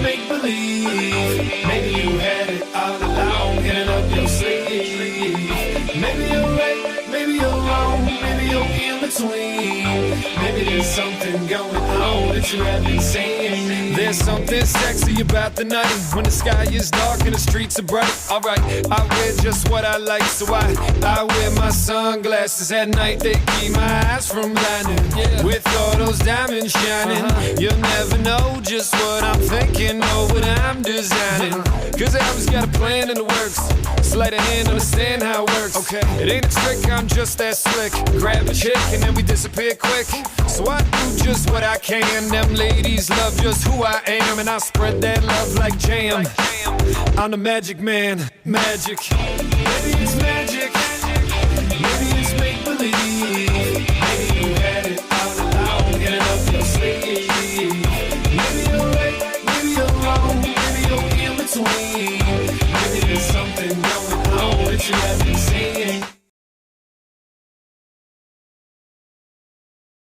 make believe. Maybe you had it all along, hidden up your sleeve. Maybe you're right, maybe you're wrong, maybe you're in between. Maybe there's something going on that you haven't seen. There's something sexy about the night when the sky is dark and the streets are bright. Alright, I wear just what I like, so I wear my sunglasses at night. They keep my eyes from blinding. With all those diamonds shining, you'll never know just what I'm thinking or what I'm designing. Cause I always got a plan in the works. Sleight of hand, understand how it works. Okay, it ain't a trick, I'm just that slick. Grab a chick and then we disappear quick. So I do just what I can. Them ladies love just who I am, and I spread that love like jam. I'm the magic man, magic. Maybe it's magic, maybe it's make believe. Maybe you had it all along, get it up your sleeve. Maybe you're right, maybe you're wrong, maybe you're in between. Maybe there's something going on that you haven't